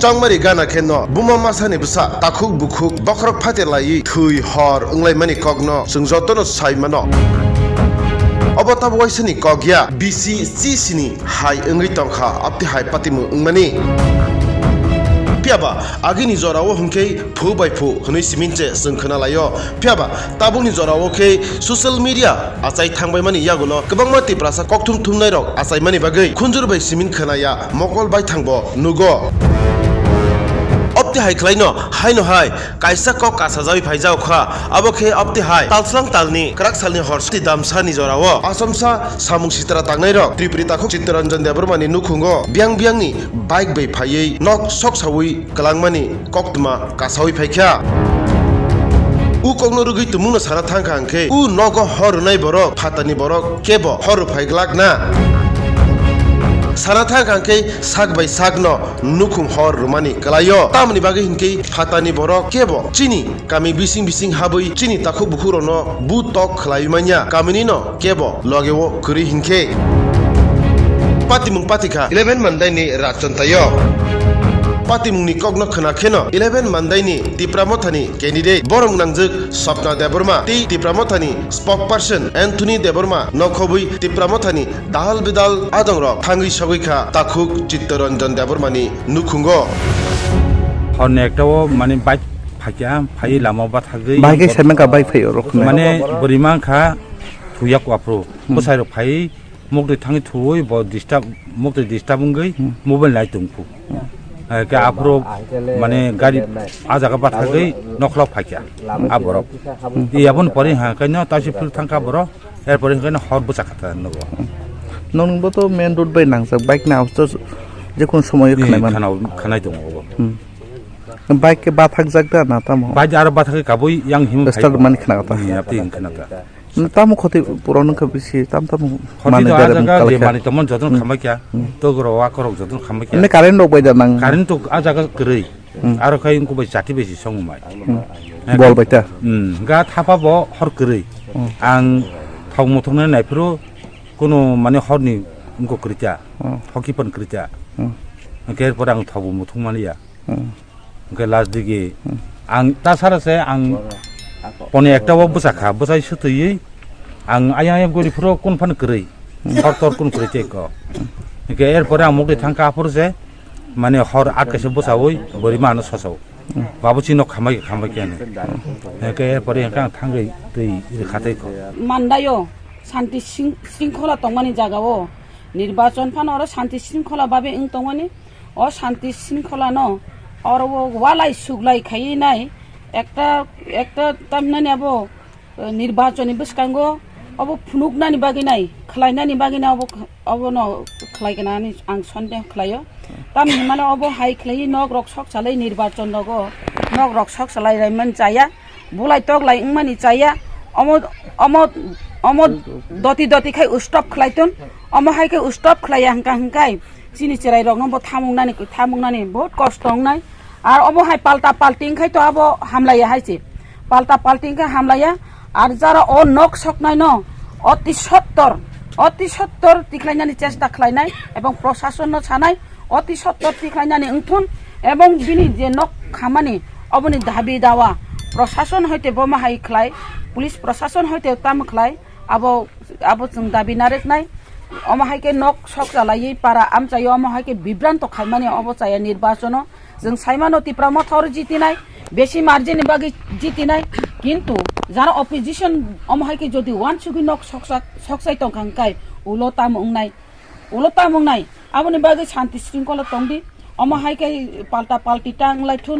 changmari gana khenno buma masani busa takhuk bukhuk bakrok phatelai thui hor unglaimani kogno sungjotono saimano Obata waisani kogya BC sini hai engri tongkha apti hai patimu ungmani Piaba agini zorawo hungke phu by phu hunoi siminche sungkhana layo piaba tabuni zorawo ke social media achai thangbai mani yagulo kabangma tiprasa kokthum thumnai rok achai mani bagai khunjur bai simin khanaya mokol bai thangbo nugo Opti hai klaino haino hai kaisa kok kasajai phaijau kha aboke opti hai talslang talni krak salni horsti damsani jorawo asamsa samung sitra tangnai rok triprita khok chitranjan debrmani nukhungo biang biangni bike bai phaiei nok sok sawi kalangmani koktma kasawi phaikha U kogno rugui tumungno sara thangkha angke u nogo horunai borok phatani borok kebo horu phaiglak na Sanatha kangke sak by sagno nukhung hor rumani kalayo tamni bagi hinke hatani borok kebo chini kami bising habui chini takhuk bukhurono bu tok khlaimanya kamini no kebo logewo kuri hinke patimung patika 11 mandai ni rachontayo Patimung ni kogno khana kheno 11 mandai ni Tipramothani candidate borong nangjuk Sapna Deborma Tipramothani spokesperson Anthony Deborma nokhobui Tipramothani dal bidal adongrok thangri sogikha takhuk Chitranjan Debormani nukhungo hon ektawo mane bike phakya phai lama ba thagei bike semen ka bike phayo rok mane borimang kha thuyak wapro bosai rok phai mokde thangi thuroi bo disturb mokde disturbungai mobile light tungpu ke apro mane gari ajaga bathagei noklok phakya aborok iabon pore ha kaino tasi phul thangka boro erpore kaino hor buchakata nogo nongbo to main road bai nangsa bike na to jekon somoy khanai dongo bike ke bathak jagda na tamo bike ar bathagei kabui yang him start man khana ta apti khanata tamo khoti puron ka bisi tam mane jaga je mane tomon jodon khamakya to gro wa korok jodon khamakya ne current nok bai da nang current to ajaga grei aro khai ungko bai jati besi songmai bol bai ta ga thapa bo hor grei ang thau mothone naipro kono mane horni ungko krita hoki pon krita ker porang thau mothong mania ke last dige ang ta sarase ang pone ekta bo busakha busai sutui ang ayam gori puro kon fan krei hortor kon krei ko ke er pore amok thangka porse mane hor akase busawoi bori mano sosau babuchi no khamai kyane ke er pore kang thangai tei khatai ko mandayo শান্তি শৃঙ্খলা তংমানি জাগাও নির্বাচন fun আর শান্তি শৃঙ্খলা ভাবে ইং তংমানি ও শান্তি শৃঙ্খলা ন আর ওয়ালাই সুগলাই খাই নাই একটা একটা তামনানি আবো নির্বাচনী বসকাঙ্গ আবো ফুনুকনানি বাগি নাই খলাইনানি বাগি না আবো ন খলাইগনানি আং সন্দেহ খলাयो তাম মানে আবো হাই খলাই নক রকসক চালাই নির্বাচন নগো নক রকসক চালাই রাইমান চায়া বুলাই তক লাই ইংমানি চায়া অমদ দতি খাই স্টপ খলাইতন হাই খাই স্টপ খলাইয়া হাঙ্কাই চিনি চেরাই রক নব থামুংনানি বহুত কষ্ট নাই আর হাই পাল্টা পাল্টিং খাই তো আবো হামলাইয়া হাইছে পাল্টা পাল্টিং খাই হামলাইয়া আর যারা ও নক সকনাই ন অতি সত্তর তিখলাইনানি চেষ্টা খলাইনাই এবং প্রশাসন ছানাই অতি সত্তর তিখলাইনানি উঠুন এবং বিনি যে নক খামানি অবনি দাবি দাওয়া প্রশাসন হইতে বোমা হাই খলাই পুলিশ প্রশাসন হইতে তাম খলাই আবো जों দাবি নারেক নাই অমাহাইকে নক সক চালাই পারা আম চাই অমাহাইকে বিভ্রান্ত খাইমানি অবচায়া নির্বাচন जों সাইমানো তিপ্রামথর জিতি নাই বেশি মার্জিন বাগি জিতি নাই কিন্তু যারা অপোজিশন অমাহাইকে যদি ওয়ান সুগি নক সকসাই তংখাংকাই উলতা মুংনাই আবনি বাগি শান্তি শৃঙ্খলা তংদি অমাহাইকে পাল্টা পাল্টি টাংলাইথুন